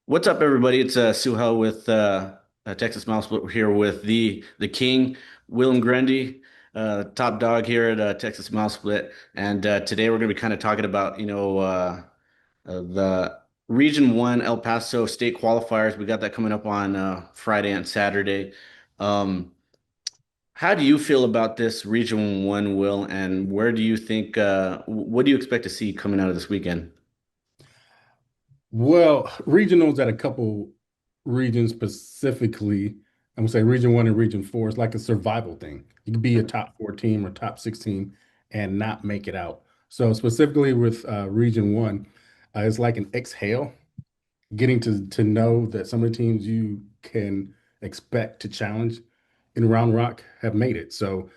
What's up, everybody? It's Suhel with TxMileSplit. We're here with the King, Willem Grundy, top dog here at TxMileSplit. And today we're going to be kind of talking about, the Region 1 El Paso State Qualifiers. We got that coming up on Friday and Saturday. Um, how do you feel about this Region 1, Will? And where do you think, what do you expect to see coming out of this weekend? Well, regionals at a couple regions specifically, I'm gonna say region one and region four is like a survival thing. You could be a top four team or top six team and not make it out. So specifically with region one, it's like an exhale, getting to know that some of the teams you can expect to challenge in Round Rock have made it. So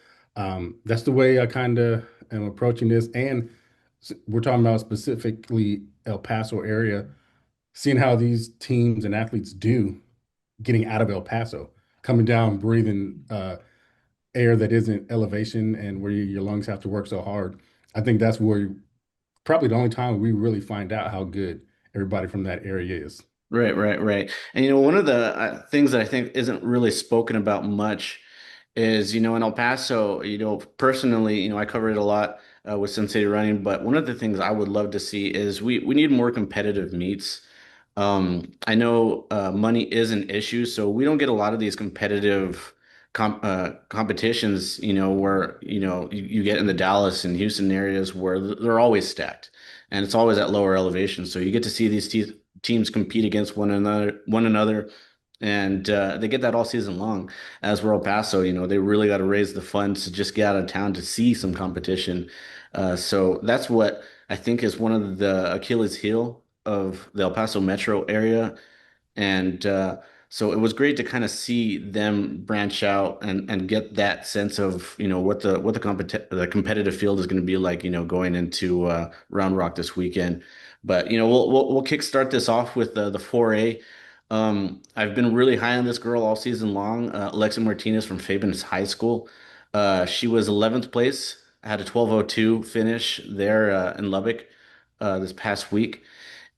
that's the way I kind of am approaching this. And we're talking about specifically El Paso area, seeing how these teams and athletes do getting out of El Paso, coming down, breathing air that isn't elevation and where your lungs have to work so hard. I think that's where probably the only time we really find out how good everybody from that area is. Right, right, right. And one of the things that I think isn't really spoken about much is, in El Paso, personally, I cover it a lot with Sun City Running, but one of the things I would love to see is we need more competitive meets. I know money is an issue, so we don't get a lot of these competitive competitions, where, you get in the Dallas and Houston areas where they're always stacked and it's always at lower elevation. So you get to see these te teams compete against one another, and they get that all season long. As we're El Paso, they really got to raise the funds to just get out of town to see some competition. So that's what I think is one of the Achilles heel of the El Paso metro area. And so it was great to kind of see them branch out and get that sense of, what the competitive field is going to be like, going into Round Rock this weekend. But we'll kickstart this off with the 4A. I've been really high on this girl all season long, Alexa Martinez from Fabens High School. She was 11th place, had a 12:02 finish there in Lubbock this past week.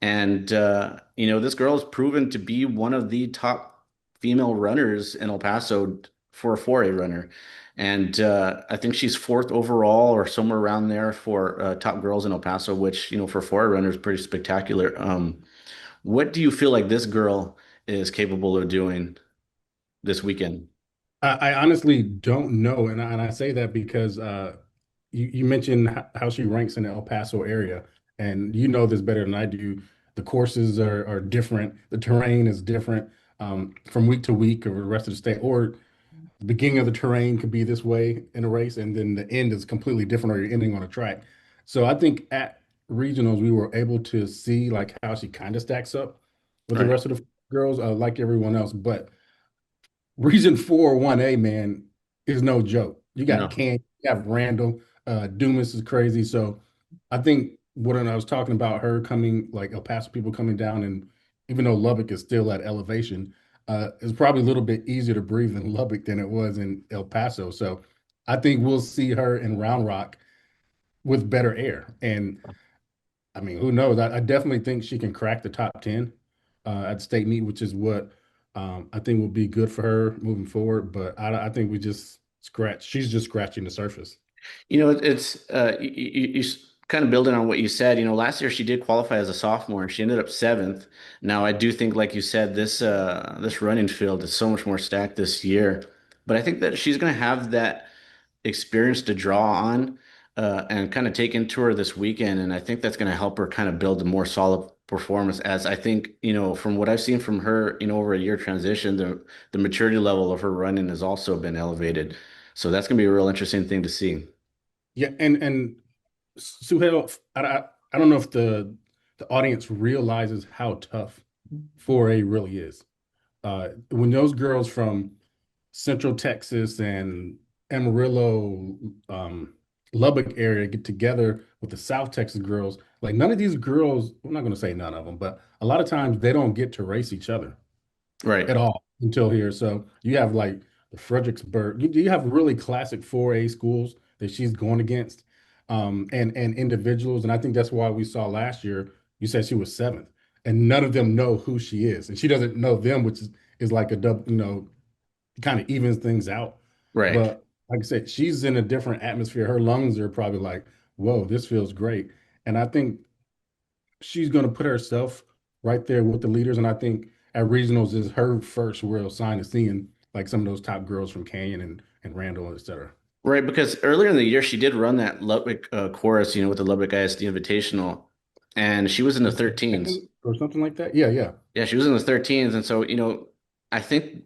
And this girl has proven to be one of the top female runners in El Paso for a 4A runner. And I think she's fourth overall or somewhere around there for top girls in El Paso, which, for 4A runners, is pretty spectacular. What do you feel like this girl is capable of doing this weekend? I honestly don't know, and I say that because you mentioned how she ranks in the El Paso area, and you know this better than I do. The courses are different, the terrain is different from week to week or the rest of the state, or the beginning of the terrain could be this way in a race, and then the end is completely different, or you're ending on a track. So I think at regionals we were able to see like how she kind of stacks up with the Right. rest of the girls, like everyone else, but. Region 4 1A, man, is no joke. You got No. Can, you have Randall, Dumas is crazy. So I think when I was talking about her coming, like El Paso people coming down, and even though Lubbock is still at elevation, it's probably a little bit easier to breathe in Lubbock than it was in El Paso. So I think we'll see her in Round Rock with better air. And I mean, who knows? I definitely think she can crack the top 10 at state meet, which is what I think will be good for her moving forward. But I think she's just scratching the surface. It's kind of building on what you said. Last year she did qualify as a sophomore and she ended up seventh. Now I do think, like you said, this running field is so much more stacked this year. But I think that she's going to have that experience to draw on and kind of take into her this weekend. And I think that's going to help her kind of build a more solid performance. As I think, from what I've seen from her, over a year transition, the maturity level of her running has also been elevated. So that's going to be a real interesting thing to see. Yeah, and Suhail, I don't know if the audience realizes how tough 4A really is. When those girls from Central Texas and Amarillo, Lubbock area get together with the South Texas girls, like none of these girls, I'm not going to say none of them, but a lot of times they don't get to race each other Right. at all until here. So you have like the Fredericksburg, you have really classic 4A schools that she's going against, and individuals. And I think that's why we saw last year, you said she was seventh. and none of them know who she is, and she doesn't know them, which is like a double, kind of evens things out. Right. But like I said, she's in a different atmosphere. Her lungs are probably like, whoa, this feels great. And I think she's going to put herself right there with the leaders. And I think at regionals is her first real sign of seeing like some of those top girls from Canyon and Randall, et cetera. Right, because earlier in the year she did run that Lubbock chorus, with the Lubbock ISD Invitational, and she was in the Was it 13s. second or something like that? Yeah, yeah. Yeah, she was in the 13s, and so I think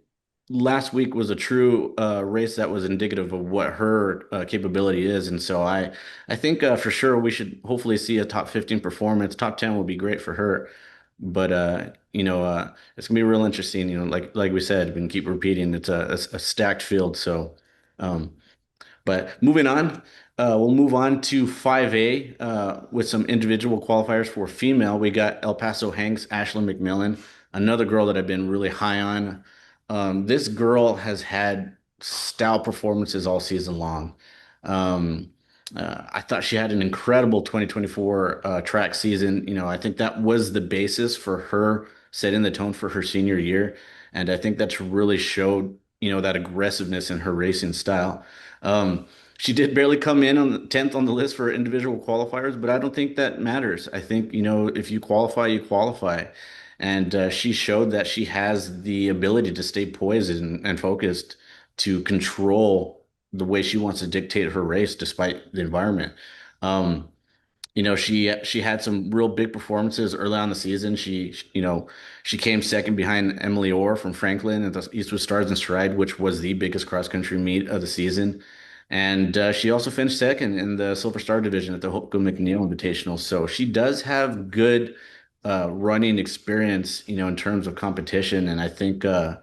last week was a true race that was indicative of what her capability is, and so I think for sure we should hopefully see a top 15 performance. Top 10 will be great for her, but it's gonna be real interesting. Like we said, we can keep repeating. It's a stacked field, so. Um, but moving on, we'll move on to 5A with some individual qualifiers for female. We got El Paso Hanks, Ashley McMillan, another girl that I've been really high on. This girl has had stout performances all season long. Um, I thought she had an incredible 2024 track season. I think that was the basis for her setting the tone for her senior year. And I think that's really showed, that aggressiveness in her racing style. Um, she did barely come in on the 10th on the list for individual qualifiers, but I don't think that matters. I think, if you qualify, you qualify. And she showed that she has the ability to stay poised and focused to control the way she wants to dictate her race despite the environment. Um, she had some real big performances early on in the season. She came second behind Emily Orr from Franklin at the Eastwood Stars and Stride, which was the biggest cross country meet of the season. And she also finished second in the Silver Star division at the Hope McNeil Invitational. So she does have good running experience, in terms of competition. And I think I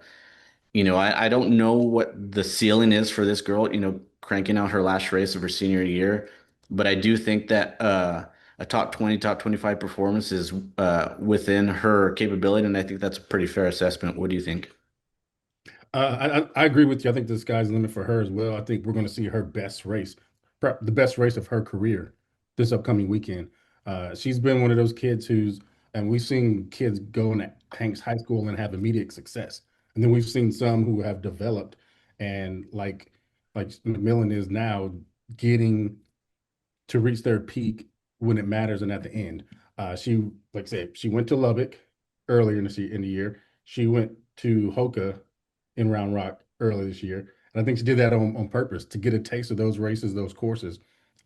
don't know what the ceiling is for this girl, cranking out her last race of her senior year, but I do think that a top 20, top 25 performance is within her capability, and I think that's a pretty fair assessment. What do you think? I agree with you. I think the sky's the limit for her as well. I think we're going to see her best race, the best race of her career this upcoming weekend. She's been one of those kids and we've seen kids go in Hanks High School and have immediate success. And then we've seen some who have developed and like McMillan is now getting to reach their peak when it matters and at the end. She, like I said, she went to Lubbock earlier in the year. She went to Hoka in Round Rock earlier this year. And I think she did that on purpose to get a taste of those races, those courses,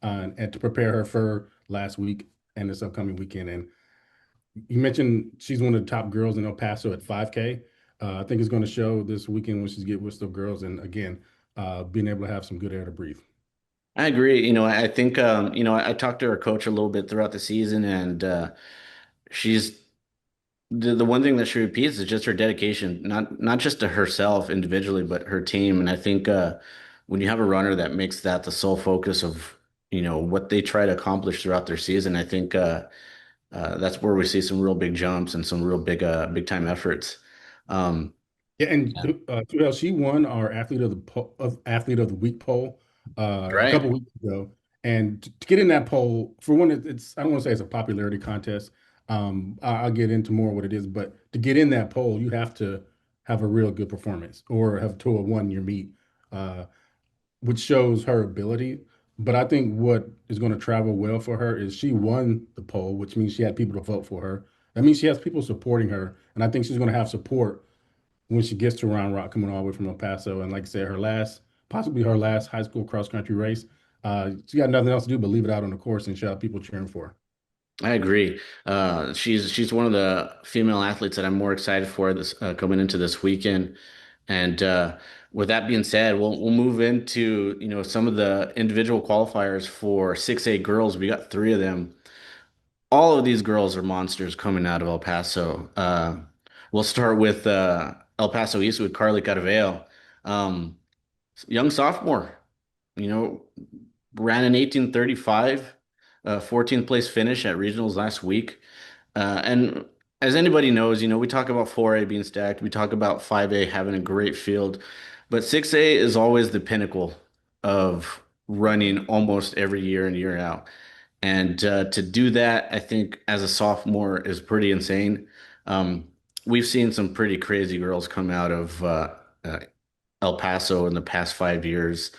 and to prepare her for last week and this upcoming weekend. And you mentioned she's one of the top girls in El Paso at 5K. I think it's going to show this weekend when she's get with those girls. And again, being able to have some good air to breathe. I agree. I think I talked to her coach a little bit throughout the season, and she's the one thing that she repeats is just her dedication, not just to herself individually, but her team. And I think when you have a runner that makes that the sole focus of what they try to accomplish throughout their season, I think that's where we see some real big jumps and some real big time efforts. Um, Yeah, and yeah. Terrell, she won our athlete of the week poll a Right. couple weeks ago. And to get in that poll, for one, it's I don't want to say it's a popularity contest. I'll get into more what it is, but to get in that poll, you have to have a real good performance or have to have won your meet, uh, which shows her ability. But I think what is going to travel well for her is she won the poll, which means she had people to vote for her. That means she has people supporting her, and I think she's going to have support when she gets to Round Rock coming all the way from El Paso. And like I said, possibly her last high school cross country race. She got nothing else to do but leave it out on the course and shout people cheering for her. I agree. She's one of the female athletes that I'm more excited for this coming into this weekend. And with that being said, we'll move into some of the individual qualifiers for 6A girls. We got three of them. All of these girls are monsters coming out of El Paso. We'll start with El Paso East with Carly Carveo, um, young sophomore. You know, ran an 18:35, 14th place finish at regionals last week. And as anybody knows, we talk about 4A being stacked, we talk about 5A having a great field, but 6A is always the pinnacle of running almost every year in, year out. And to do that, I think as a sophomore is pretty insane. Um, we've seen some pretty crazy girls come out of uh, El Paso in the past 5 years.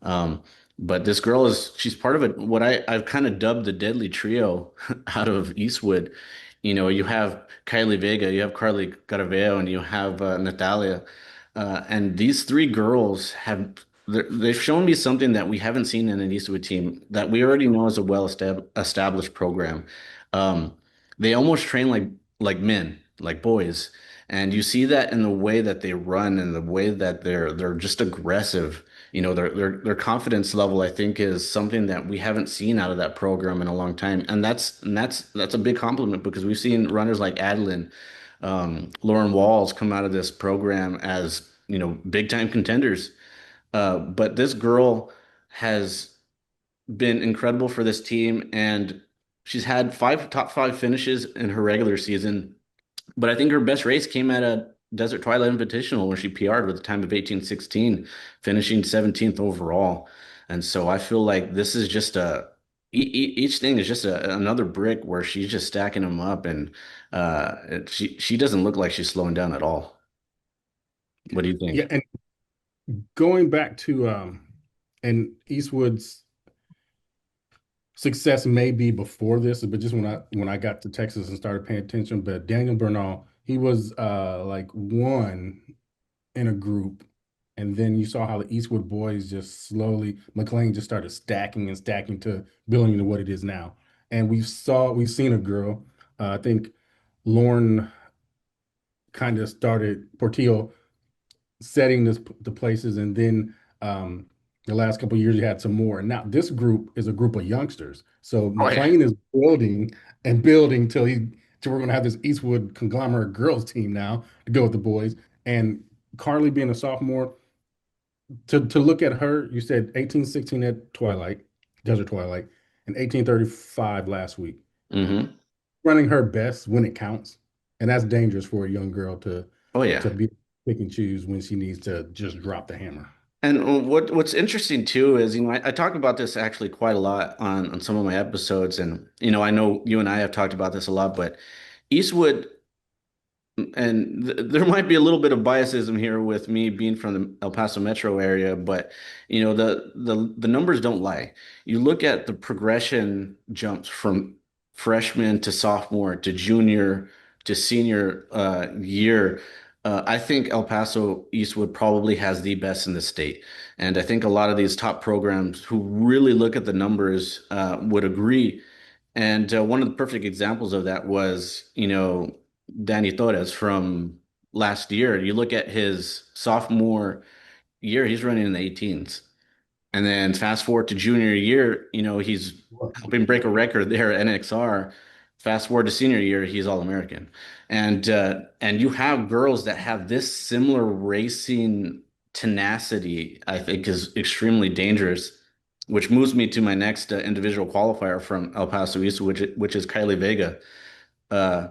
Um, but this girl she's part of what I've kind of dubbed the deadly trio out of Eastwood. You have Kylie Vega, you have Carly Caraveo, and you have Natalia. And these three girls they've shown me something that we haven't seen in an Eastwood team that we already know is a established program. Um, they almost train like men, like boys. And you see that in the way that they run and the way that they're just aggressive. Their confidence level, I think, is something that we haven't seen out of that program in a long time. And that's a big compliment because we've seen runners like Adeline, Lauren Walls come out of this program as, big time contenders. But this girl has been incredible for this team, and she's had five top five finishes in her regular season. But I think her best race came at a Desert Twilight Invitational where she PR'd with a time of 18:16, finishing 17th overall. And so I feel like this is just each thing is just another brick where she's just stacking them up, and she doesn't look like she's slowing down at all. What do you Yeah, think? and going back to and Eastwood's success may be before this, but just when I got to Texas and started paying attention, but Daniel Bernal, he was like one in a group, and then you saw how the Eastwood boys just slowly McLean just started stacking and stacking to building into what it is now. And we've seen a girl, I think Lauren kind of started Portillo setting the places, and then the last couple of years you had some more. And now this group is a group of youngsters. So Oh yeah. McLean is building and building till we're gonna have this Eastwood conglomerate girls team now to go with the boys. And Carly being a sophomore, to look at her, you said 1816 at Twilight, Desert Twilight, and 1835 last week. Hmm. Running her best when it counts. And that's dangerous for a young girl Oh yeah. to be pick and choose when she needs to just drop the hammer. And what's interesting too is, I talk about this actually quite a lot on some of my episodes, and I know you and I have talked about this a lot, but Eastwood, and there might be a little bit of biasism here with me being from the El Paso metro area, but the numbers don't lie. You look at the progression jumps from freshman to sophomore to junior to senior year. I think El Paso Eastwood probably has the best in the state, and I think a lot of these top programs who really look at the numbers would agree. And one of the perfect examples of that was, Danny Torres from last year. You look at his sophomore year, he's running in the 18s. And then fast forward to junior year, he's helping break a record there at NXR. Fast forward to senior year, he's All-American. And you have girls that have this similar racing tenacity, I think is extremely dangerous, which moves me to my next individual qualifier from El Paso East, which is Kylie Vega. Uh,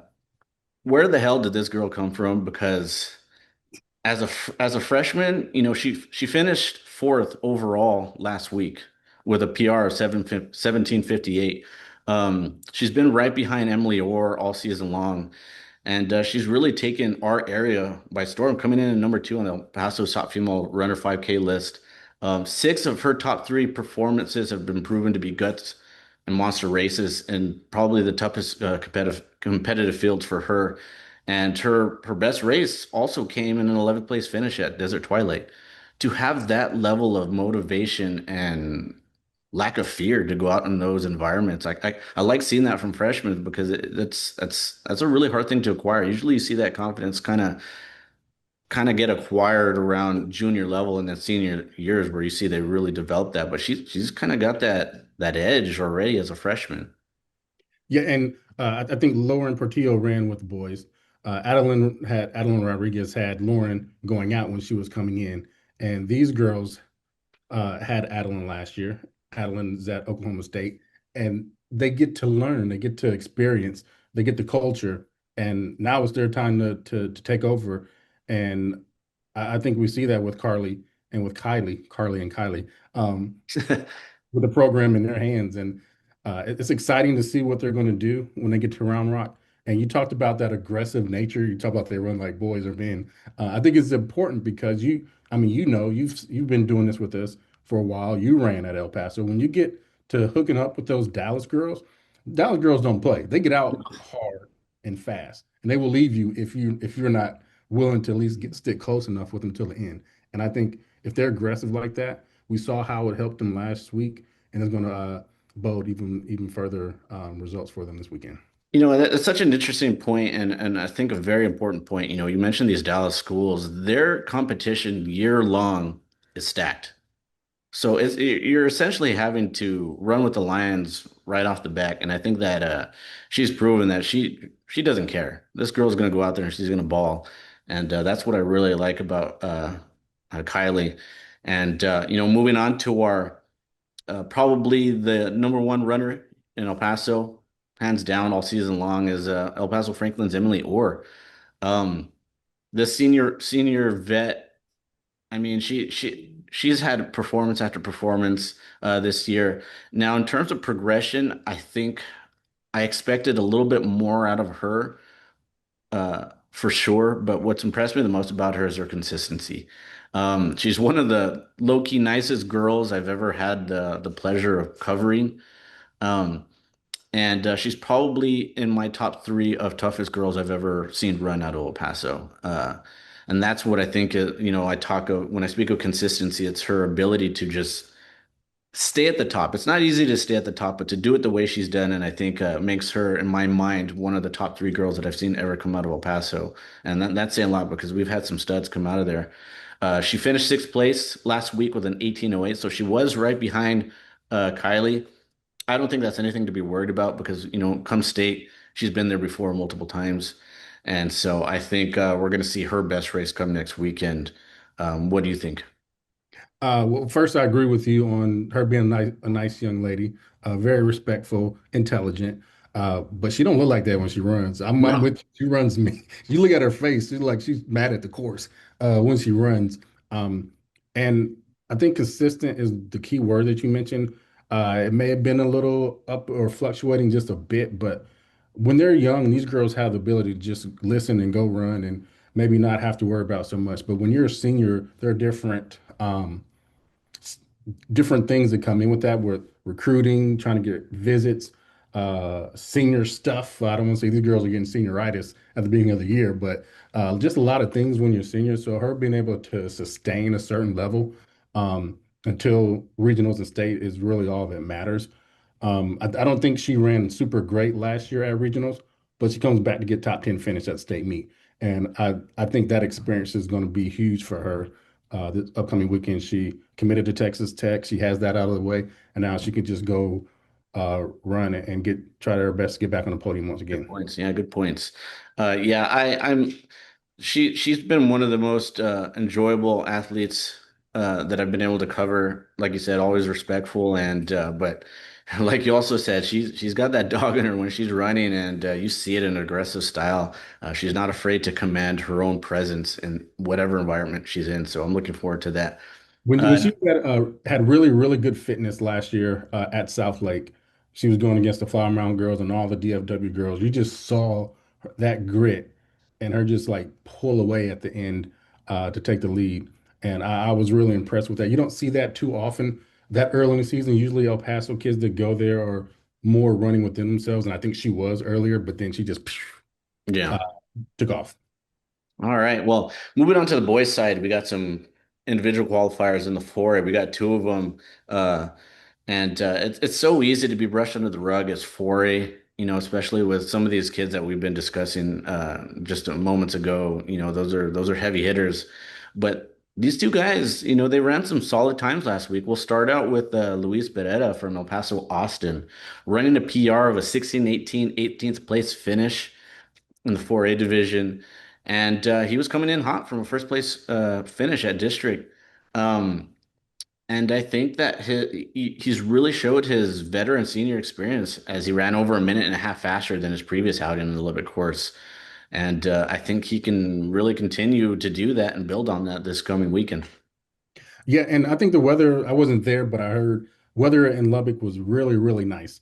where the hell did this girl come from? Because as a freshman, she finished fourth overall last week with a PR of 17:58. She's been right behind Emily Orr all season long, and she's really taken our area by storm, coming in at number two on the Paso top female runner 5K list. Six of her top three performances have been proven to be guts and monster races, and probably the toughest competitive fields for her. And her best race also came in an 11th place finish at Desert Twilight. To have that level of motivation and lack of fear to go out in those environments, I like seeing that from freshmen because that's a really hard thing to acquire. Usually, you see that confidence kind of get acquired around junior level and then senior years where you see they really develop that. But she's kind of got that edge already as a freshman. Yeah, and I think Lauren Portillo ran with the boys. Adeline Rodriguez had Lauren going out when she was coming in, and these girls had Adeline last year. Adeline's at Oklahoma State, and they get to learn, they get to experience, they get the culture, and now it's their time to take over. And I think we see that with Carly and with Kylie, Carly and Kylie, with the program in their hands. And It's exciting to see what they're going to do when they get to Round Rock. And you talked about that aggressive nature. You talk about they run like boys or men. I think it's important because I mean, you've been doing this with us for a while. You ran at El Paso. When you get to hooking up with those Dallas girls don't play. They get out hard and fast, and they will leave you if you're not willing to at least stick close enough with them till the end. And I think if they're aggressive like that, we saw how it helped them last week, and it's going to bode even further results for them this weekend. You know, that's such an interesting point, and I think a very important point. You know, you mentioned these Dallas schools, their competition year long is stacked. So you're essentially having to run with the Lions right off the bat, and I think that she's proven that she doesn't care. This girl's going to go out there and she's going to ball, and that's what I really like about Kylie. And you know, moving on to our probably the number one runner in El Paso, hands down all season long, is El Paso Franklin's Emily Orr. Um, the senior vet. I mean, she's had performance after performance this year. Now, in terms of progression, I think I expected a little bit more out of her for sure. But what's impressed me the most about her is her consistency. She's one of the low-key nicest girls I've ever had the pleasure of covering. Um, and she's probably in my top three of toughest girls I've ever seen run out of El Paso. And that's what I think, you know, when I speak of consistency, it's her ability to just stay at the top. It's not easy to stay at the top, but to do it the way she's done, and I think makes her, in my mind, one of the top three girls that I've seen ever come out of El Paso. And that's saying a lot because we've had some studs come out of there. She finished sixth place last week with an 18:08, so she was right behind Kylie. I don't think that's anything to be worried about because, you know, come state, she's been there before multiple times. And so I think we're going to see her best race come next weekend. What do you think? Well, first, I agree with you on her being a nice young lady, very respectful, intelligent. But she don't look like that when she runs. I'm No. with you. She runs me. You look at her face, she's like she's mad at the course when she runs. And I think consistent is the key word that you mentioned. It may have been a little up or fluctuating just a bit, but when they're young, these girls have the ability to just listen and go run and maybe not have to worry about so much. But when you're a senior, there are different things that come in with that, with recruiting, trying to get visits, senior stuff. I don't want to say these girls are getting senioritis at the beginning of the year, but just a lot of things when you're senior. So her being able to sustain a certain level until regionals and state is really all that matters. I don't think she ran super great last year at regionals, but she comes back to get top 10 finish at state meet. And I think that experience is going to be huge for her this upcoming weekend. She committed to Texas Tech. She has that out of the way, and now she can just go run and try her best to get back on the podium once Good again. points. Yeah, good points. Yeah, I'm she's been one of the most enjoyable athletes that I've been able to cover. Like you said, always respectful and but like you also said, she's got that dog in her when she's running, and you see it in an aggressive style. She's not afraid to command her own presence in whatever environment she's in. So I'm looking forward to that. When Uh, she had really good fitness last year at South Lake, she was going against the Flower Mound girls and all the DFW girls. You just saw that grit and her just like pull away at the end to take the lead. And I was really impressed with that. You don't see that too often that early in the season. Usually El Paso kids that go there are more running within themselves. And I think she was earlier, but then she just uh, yeah. took off. All right. Well, moving on to the boys' side, we got some individual qualifiers in the 4A. We got two of them. And it's so easy to be brushed under the rug as 4A, you know, especially with some of these kids that we've been discussing just moments ago. You know, those are heavy hitters. But these two guys, you know, they ran some solid times last week. We'll start out with Luis Beretta from El Paso, Austin, running a PR of a 16-18, 18th place finish in the 4A division. And he was coming in hot from a first place finish at district. Um, and I think that he's really showed his veteran senior experience as he ran over a minute and a half faster than his previous outing in the Olympic course. And I think he can really continue to do that and build on that this coming weekend. Yeah, and I think the weather, I wasn't there, but I heard weather in Lubbock was really nice.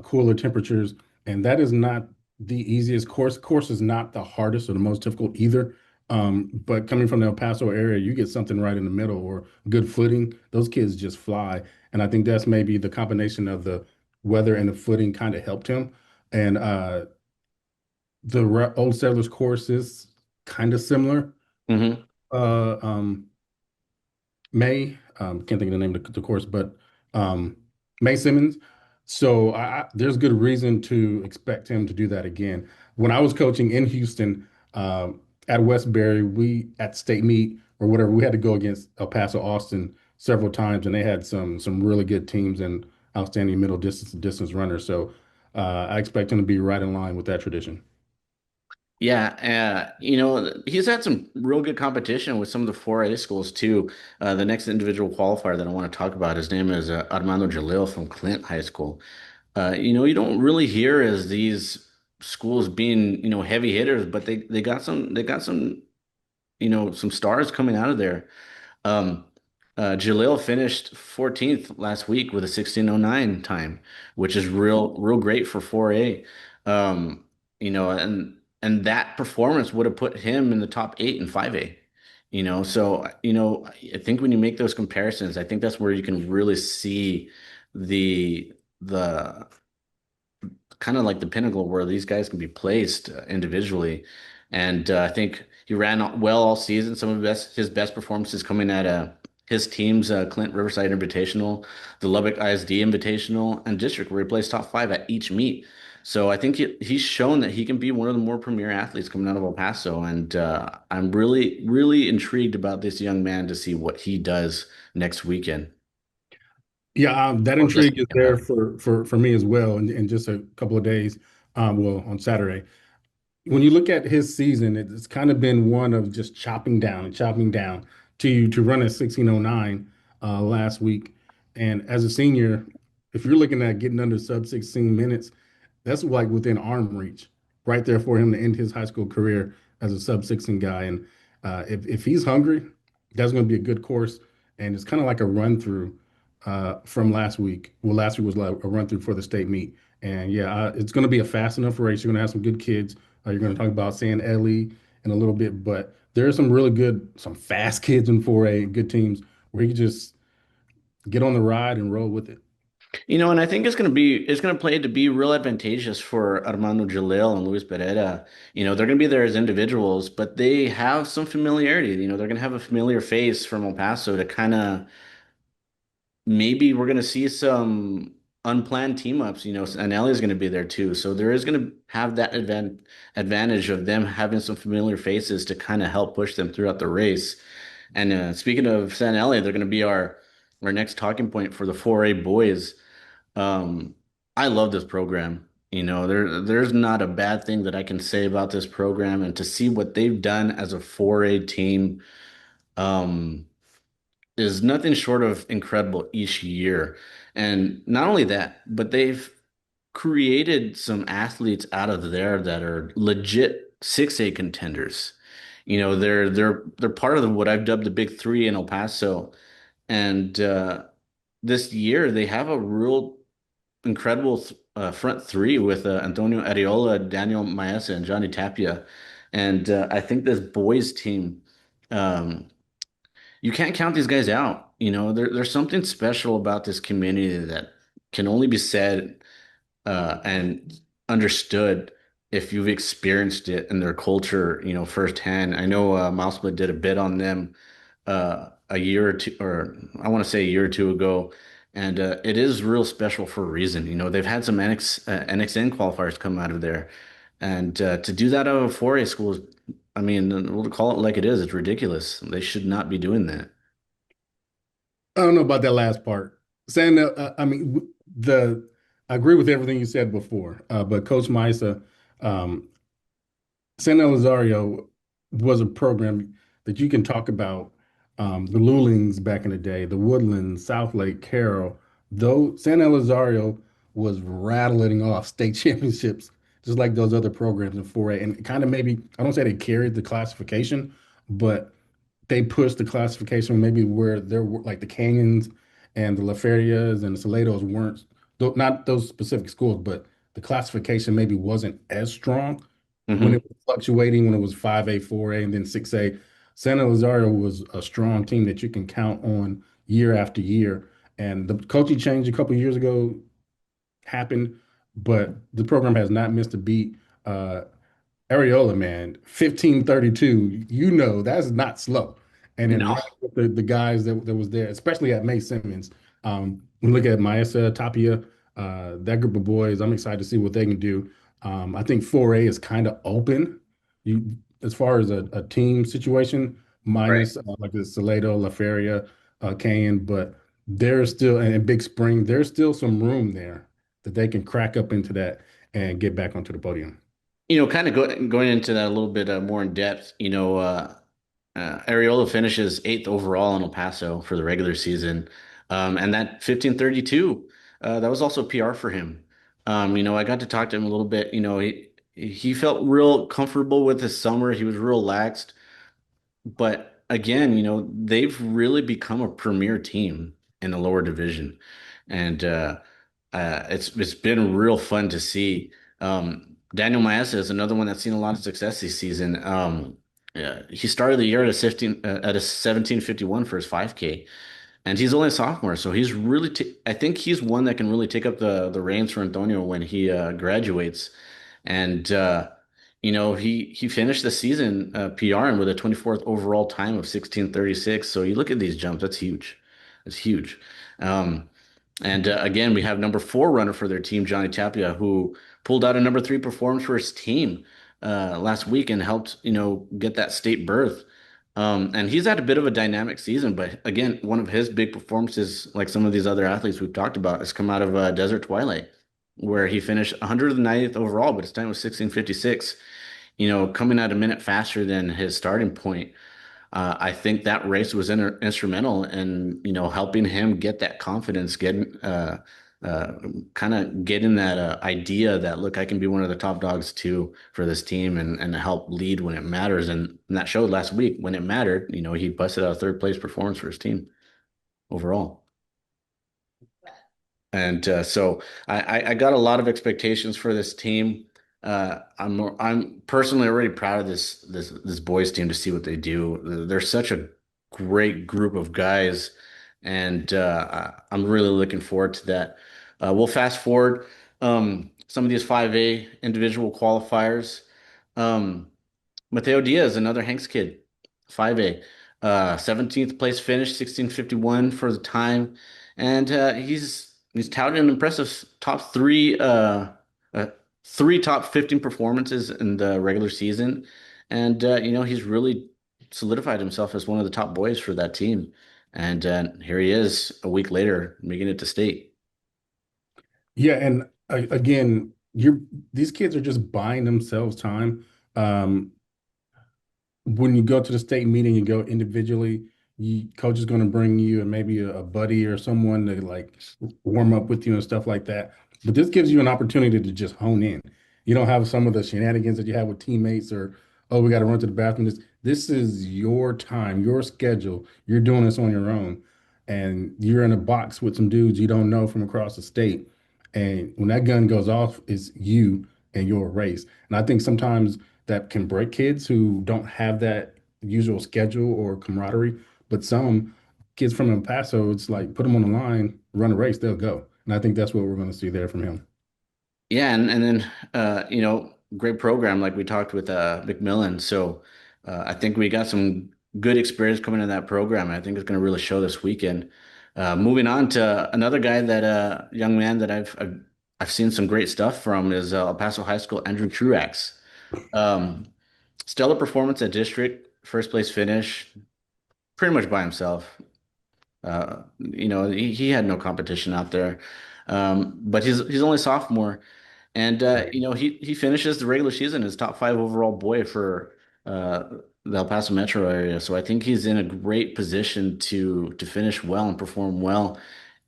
cooler temperatures, and that is not the easiest course. Course is not the hardest or the most difficult either. But coming from the El Paso area, you get something right in the middle or good footing. Those kids just fly, and I think that's maybe the combination of the weather and the footing kind of helped him. And Old Settlers course is kind of similar. Hmm. Uh, um, can't think of the name of the course, but um, May Simmons. So there's good reason to expect him to do that again. When I was coaching in Houston at Westbury, we at state meet or whatever, we had to go against El Paso, Austin several times, and they had some really good teams and outstanding middle distance runners. So I expect him to be right in line with that tradition. Yeah, you know, he's had some real good competition with some of the 4A schools too. The next individual qualifier that I want to talk about, his name is Armando Jalil from Clint High School. You know, you don't really hear as these schools being, you know, heavy hitters, but they got some, you know, some stars coming out of there. Um, Jalil finished 14th last week with a 16:09 time, which is real great for 4A. Um, you know, and that performance would have put him in the top eight in 5A. You know, so you know, I think when you make those comparisons, I think that's where you can really see the kind of like the pinnacle where these guys can be placed individually. And I think he ran well all season. Some of his best performances coming at his team's Clint Riverside Invitational, the Lubbock ISD Invitational, and District, where he placed top five at each meet. So I think he's shown that he can be one of the more premier athletes coming out of El Paso, and I'm really intrigued about this young man to see what he does next weekend Yeah, that or this intrigue is weekend there rather. for me as well. In just a couple of days, well, on Saturday. When you look at his season, it's kind of been one of just chopping down and chopping down to run at 16:09 last week. And as a senior, if you're looking at getting under sub 16 minutes, that's like within arm reach right there for him to end his high school career as a sub 16 guy. And if he's hungry, that's going to be a good course. And it's kind of like a run through from last week. Well, last week was like a run through for the state meet. And yeah, it's going to be a fast enough race. You're going to have some good kids. You're going to talk about San Ellie in a little bit, but there are some really good, some fast kids in 4A, good teams where you can just get on the ride and roll with it. You know, and I think it's gonna play to be real advantageous for Armando Jalil and Luis Beretta. You know, they're gonna be there as individuals, but they have some familiarity. You know, they're gonna have a familiar face from El Paso to kind of maybe we're gonna see some unplanned team ups. You know, and Ellie's gonna be there too, so there is gonna have that advantage of them having some familiar faces to kind of help push them throughout the race. And speaking of San Ellie, they're gonna be our next talking point for the 4A boys. Um, I love this program. You know, there's not a bad thing that I can say about this program, and to see what they've done as a 4A team, um, is nothing short of incredible each year. And not only that, but they've created some athletes out of there that are legit 6A contenders. You know, they're part of what I've dubbed the Big Three in El Paso, and this year they have a real incredible front three with Antonio Ariola, Daniel Maesa, and Johnny Tapia. And I think this boys team, um, you can't count these guys out. You know, there's something special about this community that can only be said and understood if you've experienced it in their culture, you know, firsthand. I know MileSplit did a bit on them a year or two, or I want to say a year or two ago, and it is real special for a reason. You know, they've had some NXN qualifiers come out of there, and to do that out of a 4A school is, I mean, we'll call it like it is. It's ridiculous. They should not be doing that. I don't know about that last part. Saying that, I mean, I agree with everything you said before, but Coach Misa, um, San Elizario was a program that you can talk about the Lulings back in the day, the Woodlands, South Lake, Carroll. Though San Elizario was rattling off state championships, just like those other programs in 4A, and kind of maybe I don't say they carried the classification, but they pushed the classification maybe where there were like the Canyons and the La Ferias and the Salados weren't not those specific schools, but the classification maybe wasn't as strong when Hmm. it was fluctuating, when it was 5A, 4A, and then 6A. Santa Rosario was a strong team that you can count on year after year. And the coaching change a couple of years ago happened, but the program has not missed a beat. Uh, Areola, man, 1532, you know, that's not slow. And then No. running with the guys that was there, especially at May Simmons. We look at Maesa, Tapia, that group of boys, I'm excited to see what they can do. I think 4A is kind of open. As far as a team situation, Right. minus like the Salado, La Feria, Kane, but there's still, and Big Spring, there's still some room there that they can crack up into that and get back onto the podium. Kind of going into that a little bit more in depth, Areola finishes eighth overall in El Paso for the regular season. And that 1532, that was also PR for him. I got to talk to him a little bit. He felt real comfortable with his summer. He was real relaxed. But again, they've really become a premier team in the lower division. And it's been real fun to see. Daniel Maesa is another one that's seen a lot of success this season. Yeah, he started the year at a 17:51 for his 5K, and he's only a sophomore, so he's really I think he's one that can really take up the reins for Antonio when he graduates. And he finished the season PRing with a 24th overall time of 16:36. So you look at these jumps, that's huge. That's huge. Um, and again, we have number four runner for their team, Johnny Tapia, who pulled out a number three performance for his team last week and helped, get that state berth. And he's had a bit of a dynamic season, but again, one of his big performances, like some of these other athletes we've talked about, has come out of Desert Twilight, where he finished 190th overall, but his time was 16:56. Coming out a minute faster than his starting point. I think that race was instrumental in, helping him get that confidence, uh, kind of getting that idea that, look, I can be one of the top dogs too for this team and help lead when it matters. And that showed last week when it mattered. He busted out a third place performance for his team overall. And so I got a lot of expectations for this team. I'm personally already proud of this boys team to see what they do. They're such a great group of guys, and I'm really looking forward to that. We'll fast forward some of these 5A individual qualifiers. Um, Mateo Diaz, another Hanks kid, 5A, 17th place finish, 16:51 for the time, and he's touted an impressive top uh, three top 15 performances in the regular season, and he's really solidified himself as one of the top boys for that team, and here he is a week later making it to state. Yeah, and again, these kids are just buying themselves time. Um, when you go to the state meeting, you go individually. Coach is going to bring you and maybe a buddy or someone to like warm up with you and stuff like that. But this gives you an opportunity to just hone in. You don't have some of the shenanigans that you have with teammates or, oh, we got to run to the bathroom. This is your time, your schedule. You're doing this on your own. And you're in a box with some dudes you don't know from across the state. And when that gun goes off, it's you and your race. And I think sometimes that can break kids who don't have that usual schedule or camaraderie. But some kids from El Paso, it's like put them on the line, run a race, they'll go. And I think that's what we're going to see there from him. Yeah, and then great program like we talked with McMillan. So I think we got some good experience coming in that program. I think it's going to really show this weekend. Moving on to another guy that young man that I've seen some great stuff from is El Paso High School Andrew Truax. Um, Stellar performance at district, first place finish, pretty much by himself. He had no competition out there. But he's only sophomore. And he finishes the regular season as top five overall boy for the El Paso metro area. So I think he's in a great position to finish well and perform well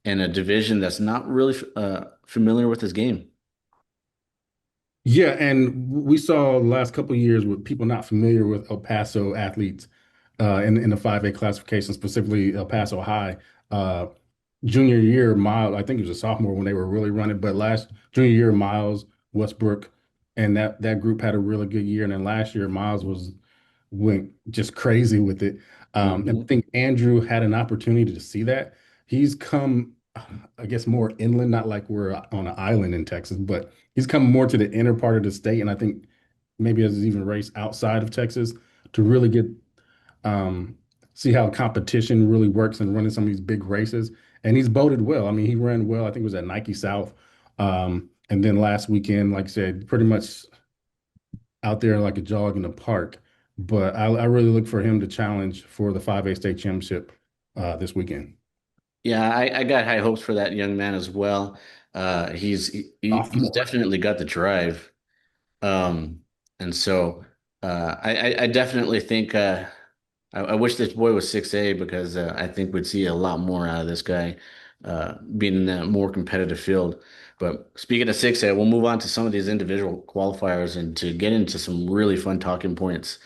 in a division that's not really familiar with his game. Yeah, and we saw the last couple of years with people not familiar with El Paso athletes in the 5A classification, specifically El Paso High. junior year, Miles, I think he was a sophomore when they were really running, but last junior year, Miles, Westbrook, and that group had a really good year. And then last year, Miles went just crazy with it. And I Hmm. think Andrew had an opportunity to see that. He's come, I guess, more inland, not like we're on an island in Texas, but he's come more to the inner part of the state. And I think maybe has even raced outside of Texas to really get um, see how competition really works and running some of these big races. And he's boated well. I mean, he ran well. I think it was at Nike South. And then last weekend, like I said, pretty much out there like a jog in the park. But I really look for him to challenge for the 5A state championship this weekend. Yeah, I got high hopes for that young man as well. He's Sophomore. definitely got the drive. Um, and so I definitely think I wish this boy was 6A because I think we'd see a lot more out of this guy being in a more competitive field. But speaking of 6A, we'll move on to some of these individual qualifiers and to get into some really fun talking points.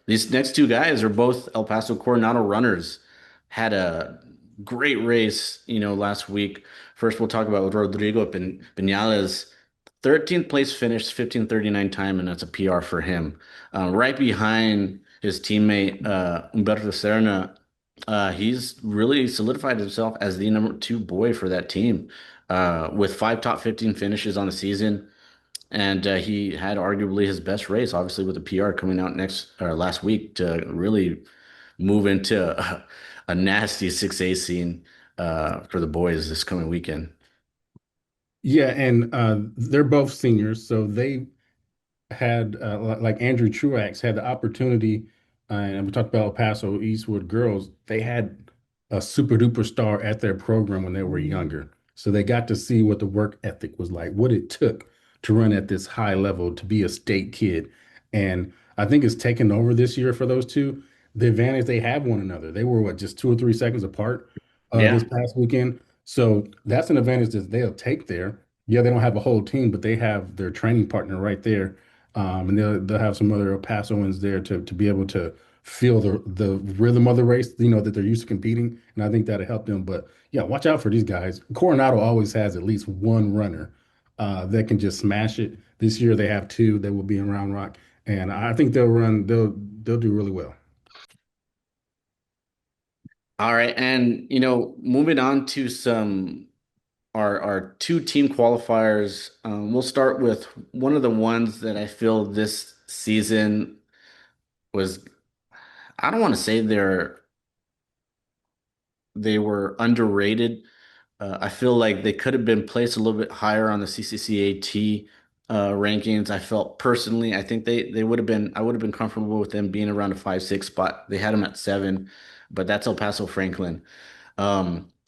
These next two guys are both El Paso Coronado runners. Had a great race, last week. First, we'll talk about Rodrigo Pinales. 13th place finish, 15:39 time, and that's a PR for him. Right behind his teammate Humberto Serna, he's really solidified himself as the number two boy for that team, with five top 15 finishes on the season. And he had arguably his best race, obviously with the PR coming out next or last week to really move into a nasty 6A scene for the boys this coming weekend. Yeah, and they're both seniors, so they had like Andrew Truax had the opportunity, and we talked about El Paso Eastwood girls. They had a super duper star at their program when they were younger, so they got to see what the work ethic was like, what it took to run at this high level, to be a state kid. And I think it's taken over this year for those two. The advantage they have one another. They were what, just 2 or 3 seconds apart this Yeah. past weekend. So that's an advantage that they'll take there. Yeah, they don't have a whole team, but they have their training partner right there, and they'll have some other Pasoans there to be able to feel the rhythm of the race, that they're used to competing, and I think that'll help them. But yeah, watch out for these guys. Coronado always has at least one runner that can just smash it. This year they have two that will be in Round Rock, and I think they'll run. They'll do really well. All right. And, moving on to some our two team qualifiers. We'll start with one of the ones that I feel this season was, I don't want to say they were underrated. I feel like they could have been placed a little bit higher on the CCCAT rankings. I felt personally, I think they would have been, I would have been comfortable with them being around a 5, 6 spot. They had them at 7, but that's El Paso Franklin.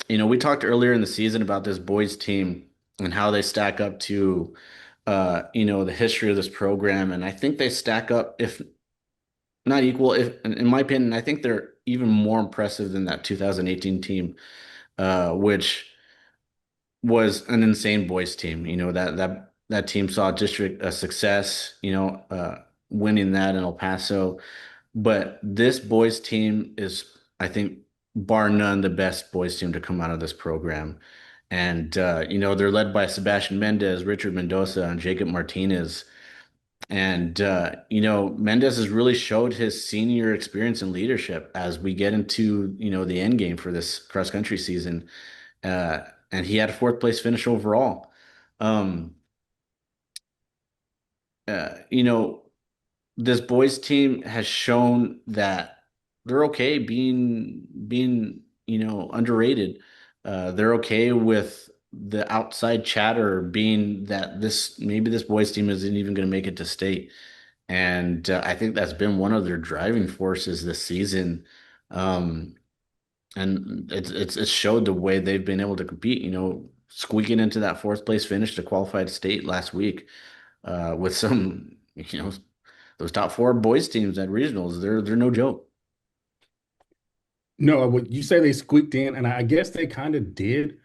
We talked earlier in the season about this boys team and how they stack up to, the history of this program. And I think they stack up, if not equal, if in my opinion, I think they're even more impressive than that 2018 team, which was an insane boys team. That team saw district success, winning that in El Paso. But this boys team is, I think, bar none, the best boys team to come out of this program. And they're led by Sebastian Mendez, Richard Mendoza, and Jacob Martinez. And Mendez has really showed his senior experience and leadership as we get into, the end game for this cross country season. Uh, and he had a fourth place finish overall. Um, uh, you know, this boys team has shown that they're okay being underrated. They're okay with the outside chatter being that this boys team isn't even going to make it to state, and I think that's been one of their driving forces this season. Um, and it's showed the way they've been able to compete. Squeaking into that fourth place finish to qualified state last week with some those top four boys teams at regionals, they're no joke. No, what you say they squeaked in, and I guess they kind of did.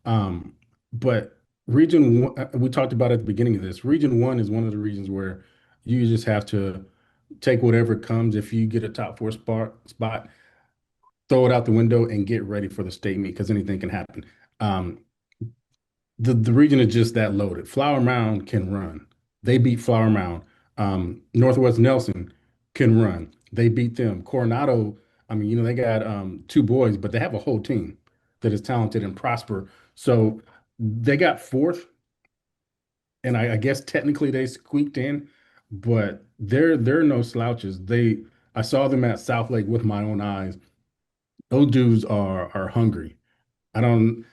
Um, but Region One, we talked about at the beginning of this. Region One is one of the regions where you just have to take whatever comes. If you get a top four spot, throw it out the window and get ready for the state meet because anything can happen. Um, the region is just that loaded. Flower Mound can run. They beat Flower Mound. Northwest Nelson can run. They beat them. Coronado, I mean, they got two boys, but they have a whole team that is talented and prosper. So they got fourth, and I guess technically they squeaked in, but they're no slouches. I saw them at South Lake with my own eyes. Those dudes are hungry. I don't.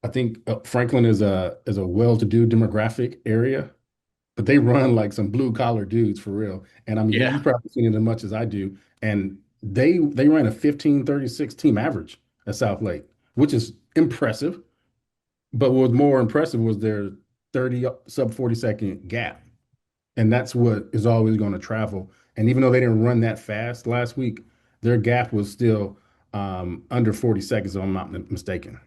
I think Franklin is a well-to-do demographic area, but they run like some blue-collar dudes for real. And I mean, you Yeah. probably seen it as much as I do. And they ran a 15:36 team average at South Lake, which is impressive. But what was more impressive was their 30 sub 40-second gap. And that's what is always going to travel. And even though they didn't run that fast last week, their gap was still under 40 seconds, if I'm not mistaken.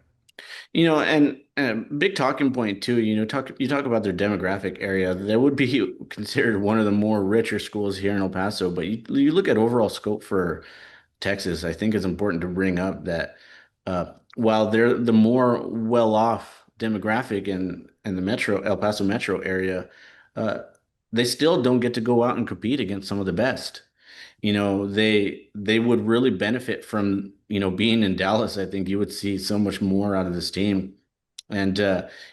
And big talking point too, you talk about their demographic area. They would be considered one of the more richer schools here in El Paso, but you look at overall scope for Texas, I think it's important to bring up that while they're the more well-off demographic in the metro El Paso metro area, uh, they still don't get to go out and compete against some of the best. They would really benefit from, being in Dallas. I think you would see so much more out of this team. And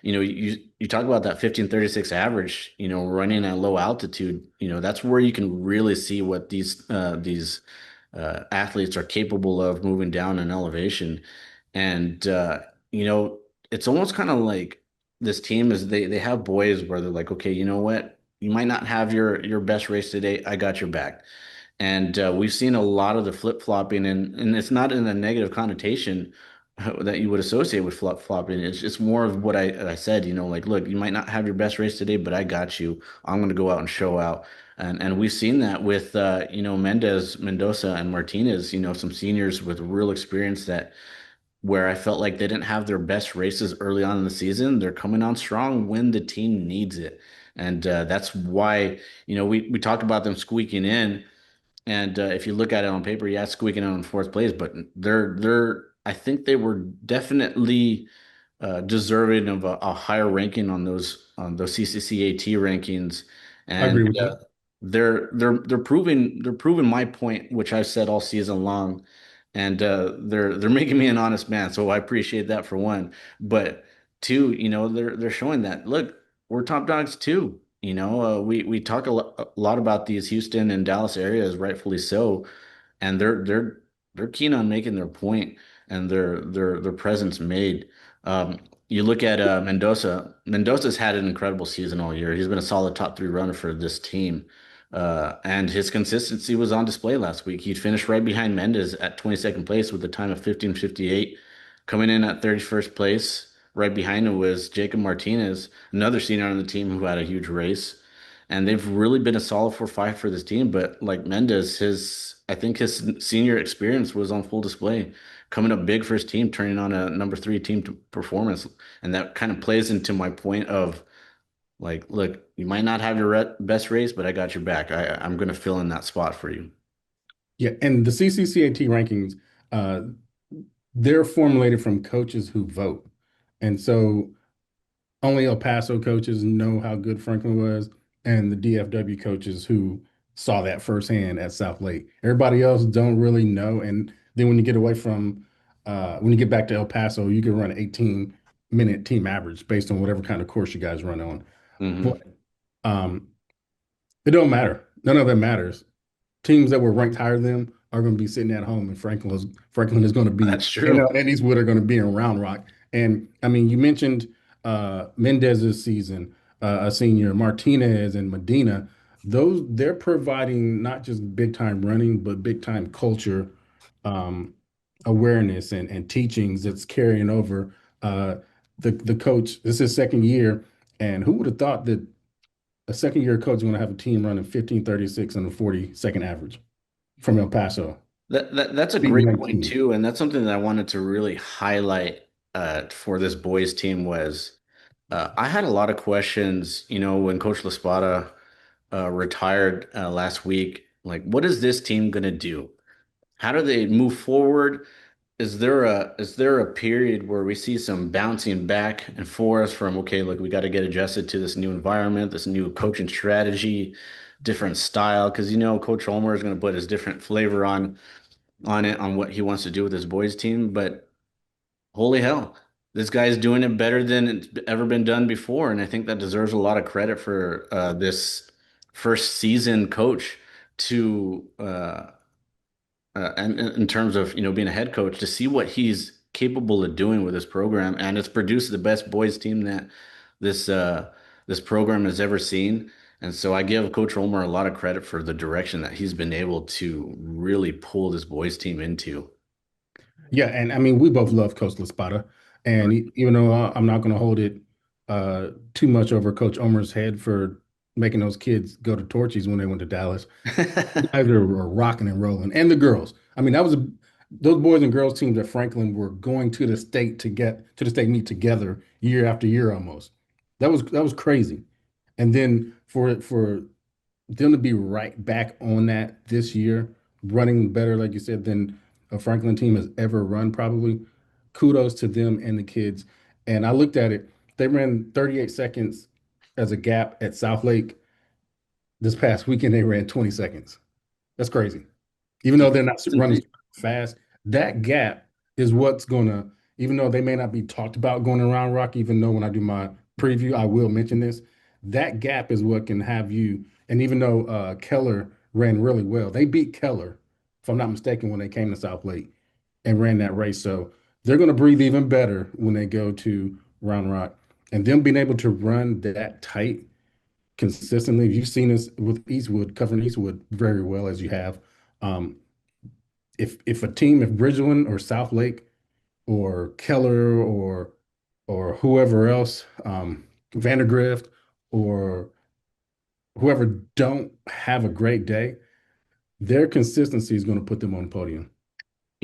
you talk about that 15:36 average, running at low altitude, that's where you can really see what these athletes are capable of moving down in elevation. And you know, it's almost kind of like this team is they have boys where they're like, okay, you know what? You might not have your best race today. I got your back. And we've seen a lot of the flip-flopping, and it's not in a negative connotation that you would associate with flip-flopping. It's just more of what I said, like, look, you might not have your best race today, but I got you. I'm going to go out and show out. And we've seen that with Mendez, Mendoza, and Martinez, some seniors with real experience that where I felt like they didn't have their best races early on in the season. They're coming on strong when the team needs it. And that's why, we talked about them squeaking in. And if you look at it on paper, yeah, squeaking out in fourth place, but I think they were definitely deserving of a higher ranking on those CCCAT rankings, I and agree with you. they're proving my point, which I've said all season long, and they're making me an honest man, so I appreciate that for one. But two, they're showing that look, we're top dogs too. We talk a lot about these Houston and Dallas areas, rightfully so, and they're keen on making their point and their presence made. You look at Mendoza. Mendoza's had an incredible season all year. He's been a solid top three runner for this team. And his consistency was on display last week. He finished right behind Mendez at 22nd place with a time of 15:58. Coming in at 31st place, right behind him was Jacob Martinez, another senior on the team who had a huge race. And they've really been a solid 4-5 for this team. But like Mendez, I think his senior experience was on full display, coming up big for his team, turning on a number three team performance. And that kind of plays into my point of like, look, you might not have your best race, but I got your back. I'm going to fill in that spot for you. Yeah, and the CCCAT rankings, uh, they're formulated from coaches who vote. And so only El Paso coaches know how good Franklin was, and the DFW coaches who saw that firsthand at South Lake. Everybody else don't really know. And then when you get away from, when you get back to El Paso, you can run an 18-minute team average based on whatever kind of course you guys run on. But Hmm. um, it don't matter. None of that matters. Teams that were ranked higher than them are going to be sitting at home, and Franklin is going to be, That's true. and Eastwood are going to be in Round Rock. And I mean, you mentioned Mendez's season, a senior, Martinez and Medina. They're providing not just big time running, but big time culture, um, awareness and teachings that's carrying over. The coach, this is his second year, and who would have thought that a second year coach is going to have a team running 15:36 on a 40-second average from El Paso, That's a beating great ranked point team. too, and that's something that I wanted to really highlight for this boys team was I had a lot of questions, when Coach Laspada retired last week. Like, what is this team gonna do? How do they move forward? is there a period where we see some bouncing back and forth from, okay, look, we got to get adjusted to this new environment, this new coaching strategy, different style, because Coach Ulmer is going to put his different flavor on it, on what he wants to do with his boys team. But holy hell, this guy's doing it better than it's ever been done before, and I think that deserves a lot of credit for this first season coach to and in terms of being a head coach, to see what he's capable of doing with this program, and it's produced the best boys team that this this program has ever seen. And so I give Coach Romer a lot of credit for the direction that he's been able to really pull this boys team into. Yeah, and I mean, we both love Coach Laspada, and even though I'm not going to hold it too much over Coach Omer's head for making those kids go to Torchies when they went to Dallas, you guys were rocking and rolling, and the girls. I mean, those boys and girls teams at Franklin were going to the state to get to the state meet together year after year almost. That was crazy, and then for them to be right back on that this year, running better, like you said, than a Franklin team has ever run, probably. Kudos to them and the kids. And I looked at it, they ran 38 seconds as a gap at South Lake. This past weekend, they ran 20 seconds. That's crazy. Even though they're not It's running amazing. fast, that gap is what's gonna, even though they may not be talked about going around Rock, even though when I do my preview, I will mention this, that gap is what can have you. And even though Keller ran really well, they beat Keller, if I'm not mistaken, when they came to South Lake and ran that race. So they're gonna breathe even better when they go to Round Rock. And them being able to run that tight consistently, you've seen this with Eastwood, covering Eastwood very well as you have. Um, if a team, if Bridgeland or South Lake or Keller or whoever else, Vandergrift or whoever don't have a great day, their consistency is going to put them on the podium.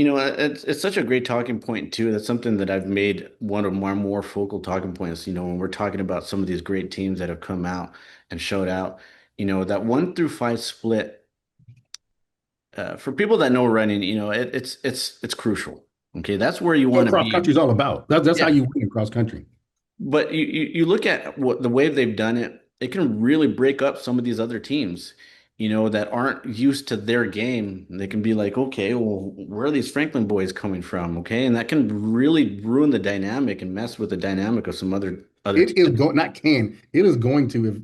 It's such a great talking point too. That's something that I've made one of my more focal talking points. When we're talking about some of these great teams that have come out and showed out, that 1 through 5 split, for people that know running, it's crucial. Okay, that's where you What want to cross be. country is all about. That's how Yeah. you win in cross country. But you look at what the way they've done it, it can really break up some of these other teams, that aren't used to their game. They can be like, okay, well, where are these Franklin boys coming from? Okay, and that can really ruin the dynamic and mess with the dynamic of some other It is teams. going, not can, it is going to, if,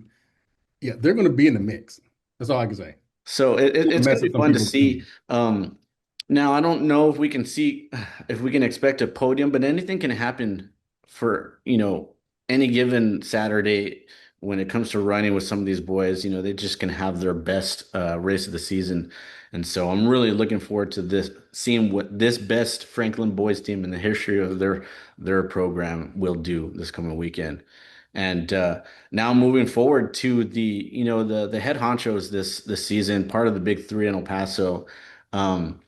yeah, they're going to be in the mix. That's all I can say. So it's going Mess to up be some fun to people's see. teams. Now I don't know if we can see if we can expect a podium, but anything can happen for any given Saturday when it comes to running with some of these boys. They just can have their best race of the season, and so I'm really looking forward to this, seeing what this best Franklin boys team in the history of their program will do this coming weekend. And now moving forward to the head honchos this season, part of the big three in El Paso. Um,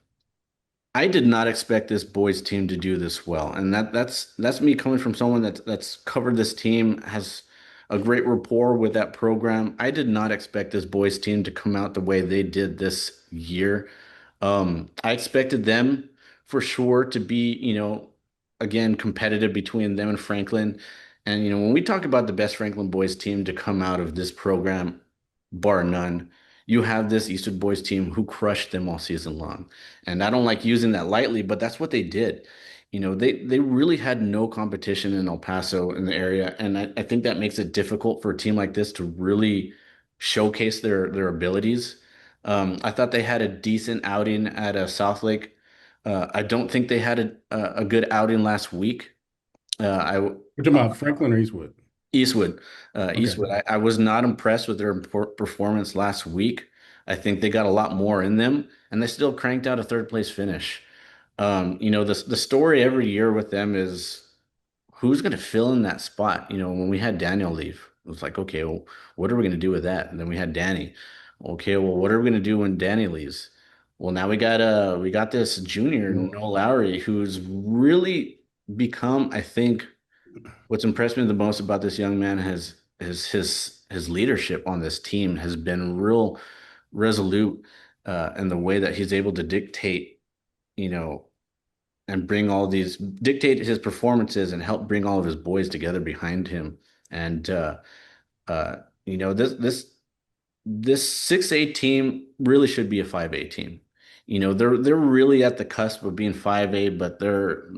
I did not expect this boys team to do this well, and that's me coming from someone that's covered this team, has a great rapport with that program. I did not expect this boys team to come out the way they did this year. I expected them for sure to be, again, competitive between them and Franklin. And, when we talk about the best Franklin boys team to come out of this program, bar none, you have this Eastwood boys team who crushed them all season long. And I don't like using that lightly, but that's what they did. They really had no competition in El Paso in the area. And I think that makes it difficult for a team like this to really showcase their abilities. I thought they had a decent outing at South Lake. I don't think they had a good outing last week. I We're talking about Franklin or Eastwood. Eastwood, Okay. Eastwood. I was not impressed with their performance last week. I think they got a lot more in them, and they still cranked out a third place finish. The story every year with them is who's going to fill in that spot? When we had Daniel leave, it was like, okay, well, what are we going to do with that? And then we had Danny. Okay, well, what are we going to do when Danny leaves? Well, now we got this junior, Noah Lowry, who's really become, I think, what's impressed me the most about this young man has is his leadership on this team has been real resolute in the way that he's able to dictate, you know, and bring all these dictate his performances and help bring all of his boys together behind him. And uh, you know, this 6A team really should be a 5A team. You know, they're really at the cusp of being 5A, but they're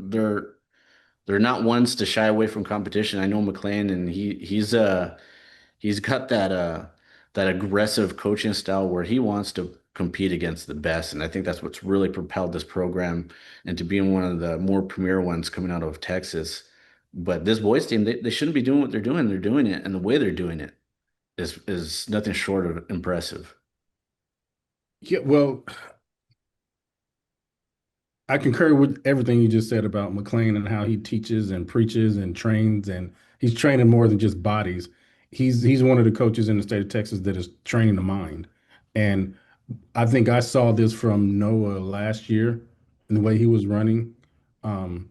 not ones to shy away from competition. I know McLean, and he's got that aggressive coaching style where he wants to compete against the best, and I think that's what's really propelled this program into being one of the more premier ones coming out of Texas. But this boys team, they shouldn't be doing what they're doing. They're doing it, and the way they're doing it is nothing short of impressive. Yeah, well, I concur with everything you just said about McLean and how he teaches and preaches and trains, and he's training more than just bodies. He's one of the coaches in the state of Texas that is training the mind. And I think I saw this from Noah last year in the way he was running. Um,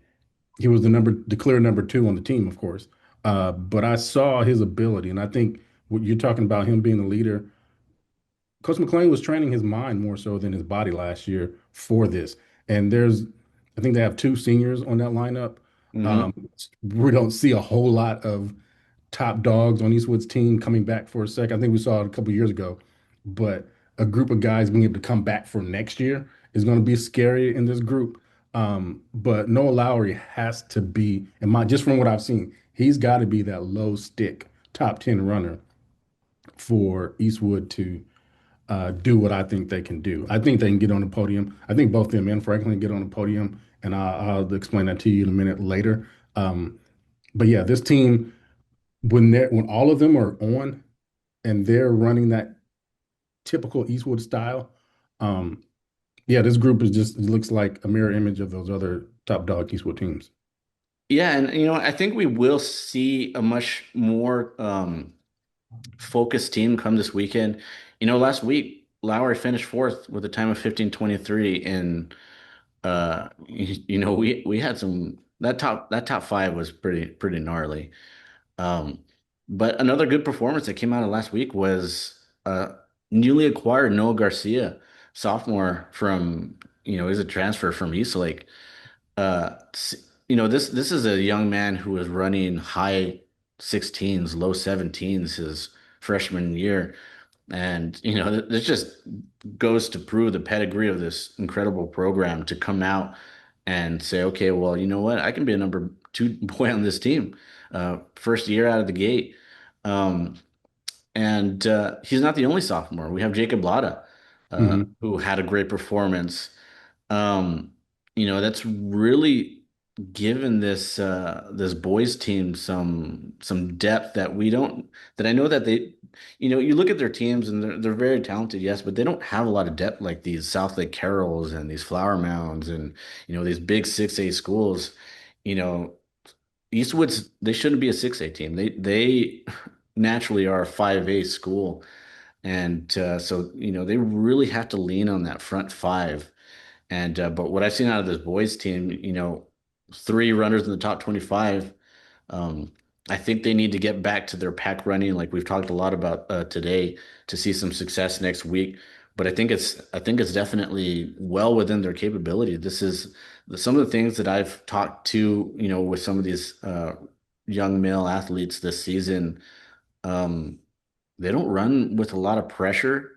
he was the clear number two on the team, of course. But I saw his ability, and I think what you're talking about him being the leader. Coach McLean was training his mind more so than his body last year for this. And I think they have two seniors on that lineup. Hmm. Um, we don't see a whole lot of top dogs on Eastwood's team coming back for a sec. I think we saw it a couple years ago, but a group of guys being able to come back for next year is going to be scary in this group. But Noah Lowry has to be, and my just from what I've seen, he's got to be that low stick top 10 runner for Eastwood to do what I think they can do. I think they can get on the podium. I think both them and Franklin get on the podium, and I'll explain that to you in a minute later. But yeah, this team, when all of them are on and they're running that typical Eastwood style, um, yeah, this group is just it looks like a mirror image of those other top dog Eastwood teams. Yeah, and you know, I think we will see a much more focused team come this weekend. You know, last week Lowry finished fourth with a time of 15:23, and you know, we had some that top five was pretty gnarly. Um, but another good performance that came out of last week was newly acquired Noah Garcia, sophomore from, you know, he's a transfer from Eastlake. You know, this is a young man who was running high 16s, low 17s his freshman year. And, you know, this just goes to prove the pedigree of this incredible program to come out and say, okay, well, you know what? I can be a number two boy on this team. First year out of the gate. Um, and he's not the only sophomore. We have Jacob Lada, Hmm. who had a great performance. Um, you know, that's really given this boys team some depth that we don't that I know that they, you know, you look at their teams and they're very talented, yes, but they don't have a lot of depth like these South Lake Carrolls and these Flower Mounds and, you know, these big 6A schools. You know, Eastwood's they shouldn't be a 6A team. They naturally are a 5A school. And so, you know, they really have to lean on that front five. And but what I've seen out of this boys team, you know, three runners in the top 25. Um, I think they need to get back to their pack running, like we've talked a lot about today, to see some success next week. But I think it's definitely well within their capability. This is some of the things that I've talked to, you know, with some of these young male athletes this season. Um, they don't run with a lot of pressure.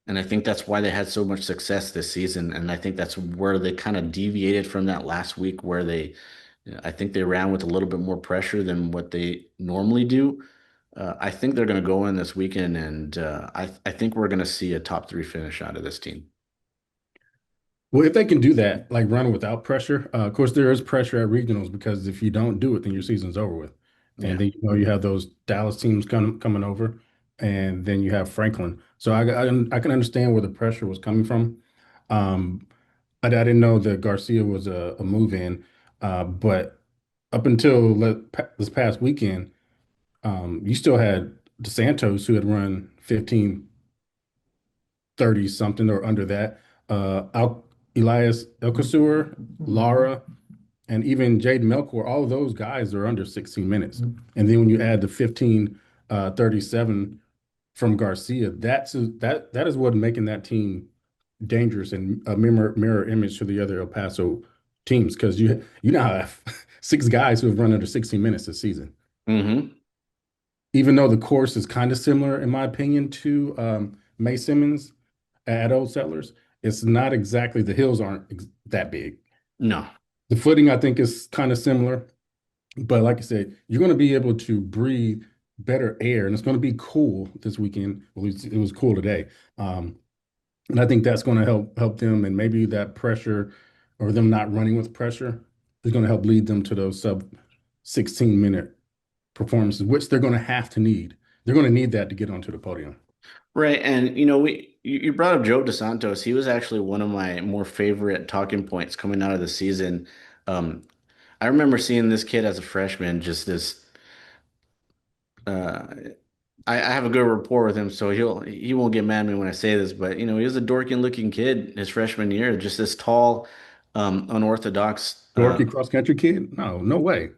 And I think that's why they had so much success this season. And I think that's where they kind of deviated from that last week, where I think they ran with a little bit more pressure than what they normally do. I think they're going to go in this weekend, and I think we're going to see a top three finish out of this team. Well, if they can do that, like run without pressure, of course there is pressure at regionals because if you don't do it, then your season's over with. And Yeah. then you have those Dallas teams coming over, and then you have Franklin. So I can understand where the pressure was coming from. Um, I didn't know that Garcia was a move in, but up until this past weekend, you still had DeSantos who had run 15:30 something or under that. Elias Elkasur, Lara, and even Jaden Melkor, all of those guys are under 16 minutes. And then when you add the 15 37 from Garcia, that is what making that team dangerous and a mirror image to the other El Paso teams because you now have six guys who have run under 16 minutes this season. Hmm. Even though the course is kind of similar, in my opinion, to May Simmons at Old Settlers, it's not exactly the hills aren't that big. No. The footing, I think, is kind of similar, but like I said, you're going to be able to breathe better air, and it's going to be cool this weekend. At least it was cool today, and I think that's going to help them, and maybe that pressure or them not running with pressure is going to help lead them to those sub 16-minute performances, which they're going to have to need. They're going to need that to get onto the podium. Right. And you brought up Joe DeSantos. He was actually one of my more favorite talking points coming out of the season. Um, I remember seeing this kid as a freshman, just this uh I have a good rapport with him, so he won't get mad at me when I say this, but he was a dorky looking kid his freshman year, just this tall, unorthodox Dorky cross country kid? No, no way.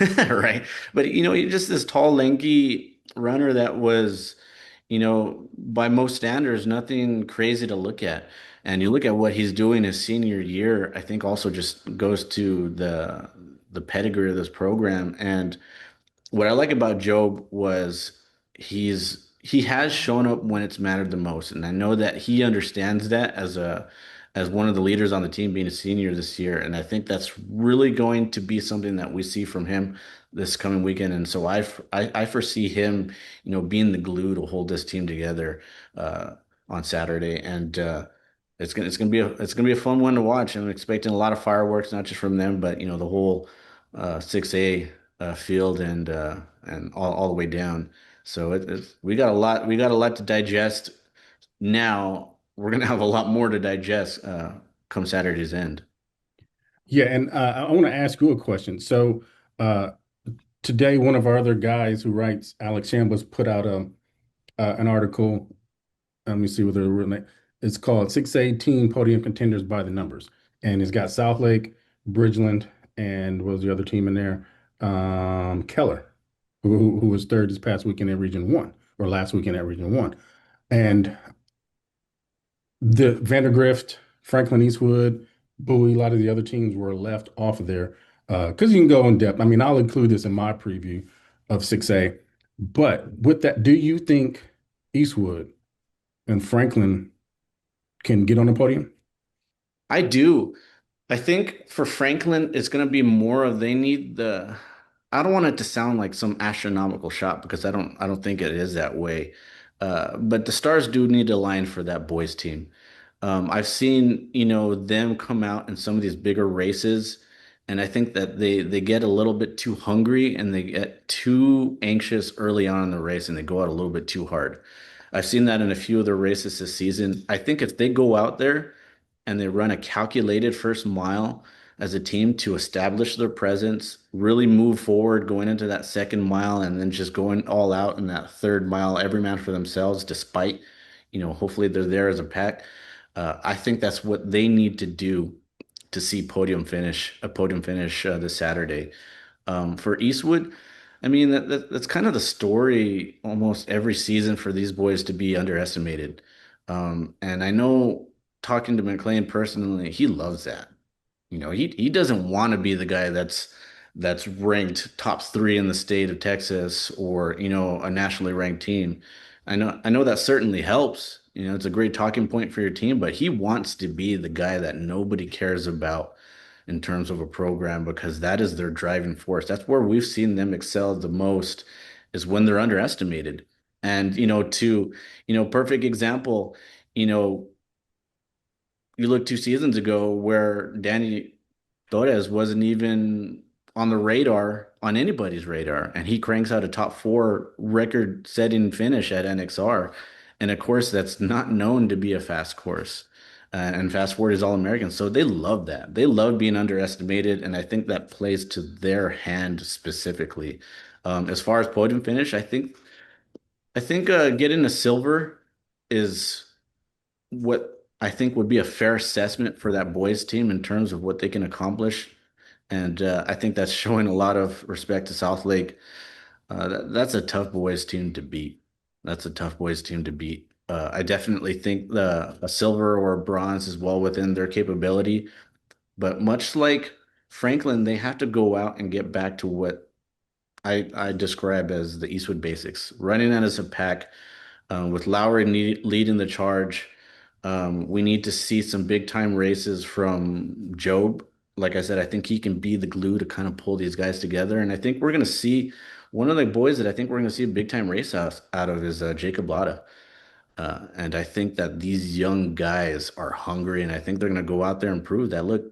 right. But he's just this tall, lanky runner that was, by most standards, nothing crazy to look at. And you look at what he's doing his senior year, I think also just goes to the pedigree of this program. And what I like about Job was he has shown up when it's mattered the most, and I know that he understands that as one of the leaders on the team, being a senior this year, and I think that's really going to be something that we see from him this coming weekend. And so I foresee him, being the glue to hold this team together on Saturday, and it's gonna be a fun one to watch. I'm expecting a lot of fireworks, not just from them, but the whole 6A field and all the way down. So we got a lot to digest. Now we're gonna have a lot more to digest come Saturday's end. Yeah, and I want to ask you a question. So uh, today, one of our other guys who writes, Alex Chambliss, put out an article. Let me see what the real name. It's called 618 Podium Contenders by the Numbers. And it's got Southlake, Bridgeland, and what was the other team in there? Keller, who was third this past weekend at Region 1, or last weekend at Region 1. And the Vandergrift, Franklin Eastwood, Bowie, a lot of the other teams were left off of there because you can go in depth. I mean, I'll include this in my preview of 6A. But with that, do you think Eastwood and Franklin can get on the podium? I do. I think for Franklin, it's going to be more of they need the. I don't want it to sound like some astronomical shot because I don't think it is that way. But the stars do need to align for that boys team. I've seen, them come out in some of these bigger races, and I think that they get a little bit too hungry and they get too anxious early on in the race and they go out a little bit too hard. I've seen that in a few of the races this season. I think if they go out there and they run a calculated first mile as a team to establish their presence, really move forward going into that second mile, and then just going all out in that third mile, every man for themselves, despite, hopefully they're there as a pack. I think that's what they need to do to see a podium finish this Saturday. For Eastwood, I mean that's kind of the story almost every season for these boys to be underestimated. And I know talking to McLean personally, he loves that. He doesn't want to be the guy that's ranked top three in the state of Texas or, a nationally ranked team. I know that certainly helps. It's a great talking point for your team, but he wants to be the guy that nobody cares about in terms of a program because that is their driving force. That's where we've seen them excel the most is when they're underestimated. And, perfect example, you know, you look 2 seasons ago where Danny Torres wasn't even on the radar, on anybody's radar, and he cranks out a top four record-setting finish at NXR, and a course that's not known to be a fast course. And fast forward is All-American, so they love that. They love being underestimated, and I think that plays to their hand specifically. As far as podium finish, I think getting a silver is what I think would be a fair assessment for that boys team in terms of what they can accomplish. And I think that's showing a lot of respect to South Lake. That's a tough boys team to beat. That's a tough boys team to beat. I definitely think a silver or a bronze is well within their capability. But much like Franklin, they have to go out and get back to what I describe as the Eastwood basics, running out as a pack, with Lowry leading the charge. We need to see some big time races from Job. Like I said, I think he can be the glue to kind of pull these guys together. And I think we're going to see one of the boys that I think we're going to see a big time race out of is Jacob Lotta. And I think that these young guys are hungry, and I think they're going to go out there and prove that, look,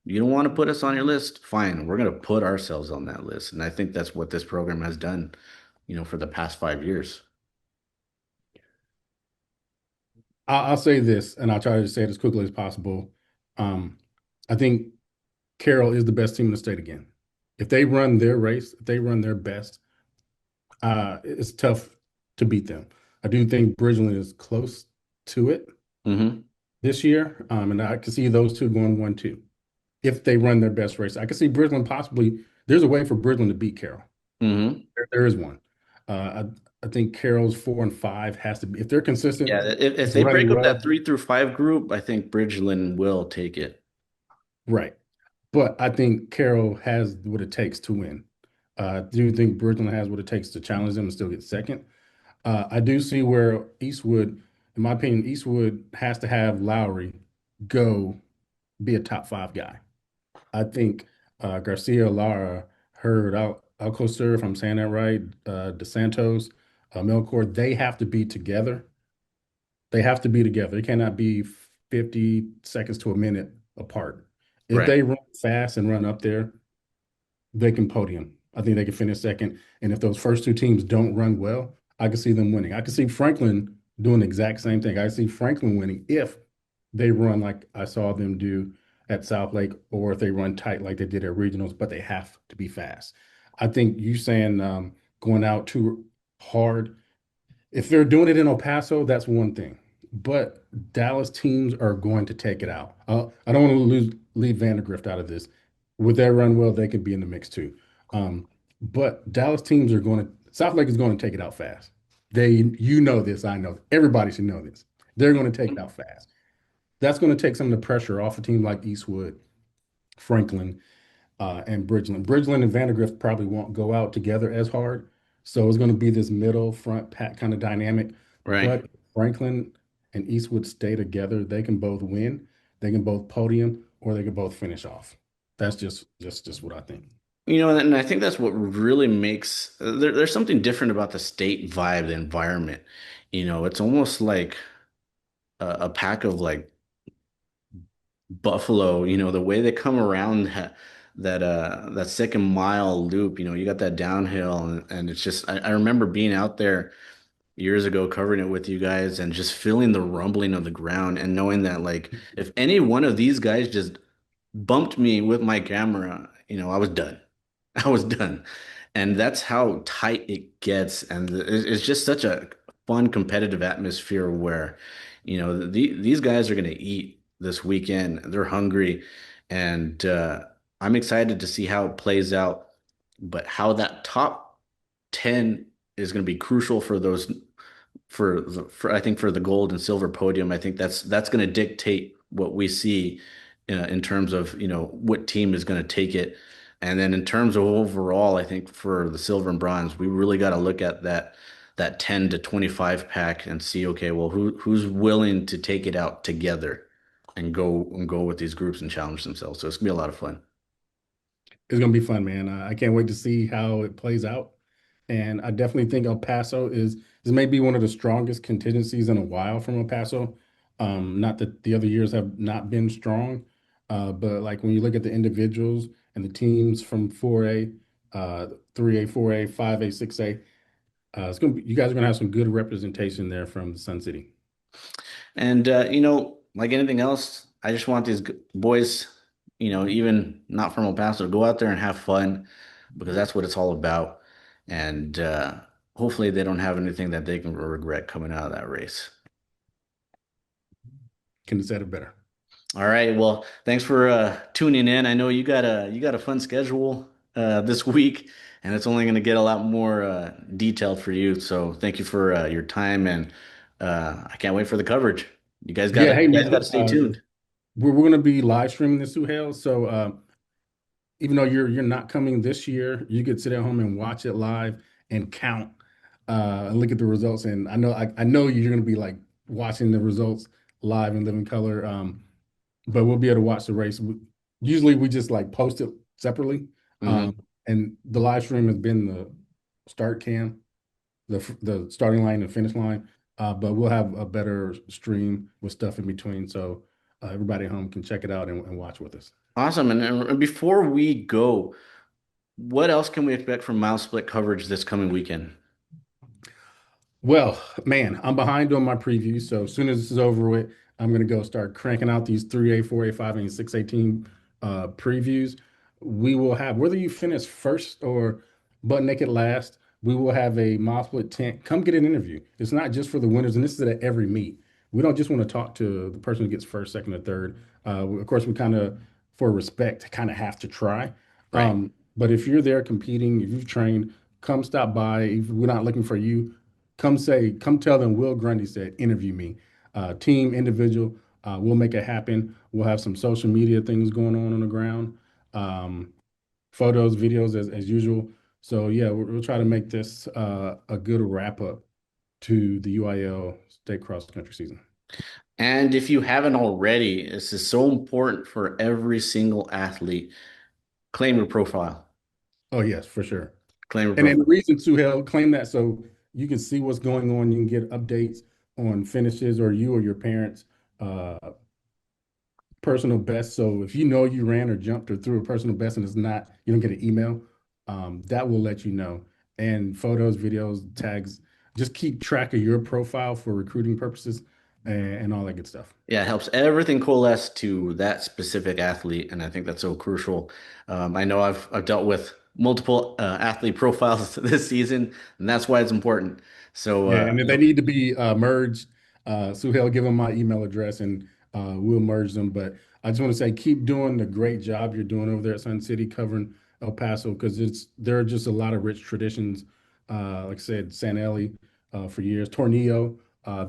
you don't want to put us on your list? Fine, we're going to put ourselves on that list. And I think that's what this program has done, for the past 5 years. I'll say this, and I'll try to say it as quickly as possible. Um, I think Carroll is the best team in the state again. If they run their race, if they run their best, it's tough to beat them. I do think Bridgeland is close to it Hmm. this year, and I can see those two going 1-2 if they run their best race. I can see Bridgeland possibly. There's a way for Bridgeland to beat Carroll. Hmm. There is one. I think Carroll's 4 and 5 has to be if they're Yeah, consistent, if just they running break up that well, 3 through 5 group, I think Bridgeland will take it. right. But I think Carroll has what it takes to win. I do think Bridgeland has what it takes to challenge them and still get second. I do see where Eastwood, in my opinion, Eastwood has to have Lowry go be a top 5 guy. I think Garcia, Lara, Hurd, Alcocer, if I'm saying that right, DeSantos, Melcor, they have to be together. They have to be together. They cannot be 50 seconds to a minute apart. If Right. they run fast and run up there, they can podium. I think they can finish second. And if those first two teams don't run well, I can see them winning. I can see Franklin doing the exact same thing. I see Franklin winning if they run like I saw them do at South Lake, or if they run tight like they did at regionals, but they have to be fast. I think you saying going out too hard, if they're doing it in El Paso, that's one thing. But Dallas teams are going to take it out. I don't want to leave Vandergrift out of this. With their run well, they could be in the mix too. But Dallas teams are going to South Lake is going to take it out fast. You know this, I know. Everybody should know this. They're going to take it out fast. That's going to take some of the pressure off a team like Eastwood, Franklin, and Bridgeland. Bridgeland and Vandergrift probably won't go out together as hard. So it's going to be this middle front pack kind of dynamic. Right. But Franklin and Eastwood stay together. They can both win. They can both podium or they can both finish off. That's just what I think. And I think that's what really makes there's something different about the state vibe, the environment. It's almost like a pack of like Buffalo, the way they come around that second mile loop, you got that downhill, and it's just I remember being out there years ago covering it with you guys and just feeling the rumbling of the ground and knowing that, like, if any one of these guys just bumped me with my camera, I was done. I was done. And that's how tight it gets. And it's just such a fun competitive atmosphere where, these guys are going to eat this weekend. They're hungry. And I'm excited to see how it plays out. But how that top 10 is going to be crucial for those for I think for the gold and silver podium. I think that's going to dictate what we see in terms of what team is going to take it, and then in terms of overall, I think for the silver and bronze, we really got to look at that 10 to 25 pack and see, okay, well, who's willing to take it out together and go with these groups and challenge themselves. So it's gonna be a lot of fun. It's gonna be fun, man. I can't wait to see how it plays out. And I definitely think El Paso is maybe one of the strongest contingencies in a while from El Paso. Not that the other years have not been strong, but like when you look at the individuals and the teams from 4A, 3A, 4A, 5A, 6A, you guys are gonna have some good representation there from Sun City. And like anything else, I just want these boys, even not from El Paso, to go out there and have fun because that's what it's all about. And hopefully they don't have anything that they can regret coming out of that race. Can have said it better. All right, well, thanks for tuning in. I know you got a fun schedule this week, and it's only going to get a lot more detailed for you. So thank you for your time, and I can't wait for the coverage. You guys got Yeah, to hey you guys got man, to stay tuned. we're going to be live streaming this, Suhail. So even though you're not coming this year, you could sit at home and watch it live and count and look at the results. And I know you're going to be like watching the results live in living color. But we'll be able to watch the race. Usually we just like post it separately. Hmm. And the live stream has been the start cam, the starting line and finish line. But we'll have a better stream with stuff in between, so everybody at home can check it out and watch with us. Awesome. And before we go, what else can we expect from MileSplit coverage this coming weekend? Well, man, I'm behind on my preview. So as soon as this is over with, I'm gonna go start cranking out these 3A, 4A, 5A, and 6A team previews. We will have, whether you finish first or butt naked last, we will have a mile split tent. Come get an interview. It's not just for the winners, and this is at every meet. We don't just want to talk to the person who gets first, second, or third. Of course, we kind of, for respect, kind of have to try. Right. But if you're there competing, if you've trained, come stop by. If we're not looking for you, come tell them Will Grundy said, interview me. Team, individual, we'll make it happen. We'll have some social media things going on the ground, um, photos, videos as usual. So yeah, we'll try to make this a good wrap up to the UIL state cross country season. And if you haven't already, this is so important for every single athlete. Claim your profile. Oh yes, for sure. Claim your And then the profile. reason to help claim that so you can see what's going on, you can get updates on finishes or you or your parents' uh, personal best. So if you know you ran or jumped or threw a personal best and it's not, you don't get an email, that will let you know. And photos, videos, tags, just keep track of your profile for recruiting purposes and all that good stuff. Yeah, it helps everything coalesce to that specific athlete, and I think that's so crucial. I know I've dealt with multiple athlete profiles this season, and that's why it's important. So, Yeah, and if they need to be merged, Suhail, give them my email address and we'll merge them. But I just want to say, keep doing the great job you're doing over there at Sun City, covering El Paso, because there are just a lot of rich traditions. Like I said, San Eli for years, Tornillo,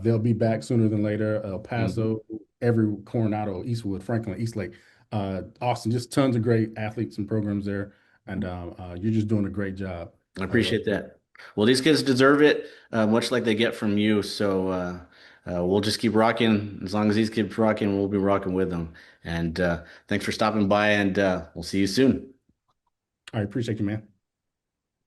they'll be back sooner than later. El mhm. Paso, every Coronado, Eastwood, Franklin, Eastlake, Austin, just tons of great athletes and programs there, and you're just doing a great job. I Of appreciate that. Well, these kids deserve it, much like they get from you. So, we'll just keep rocking. As long as these keep rocking, we'll be rocking with them. And thanks for stopping by, and we'll see you soon. I appreciate you, man.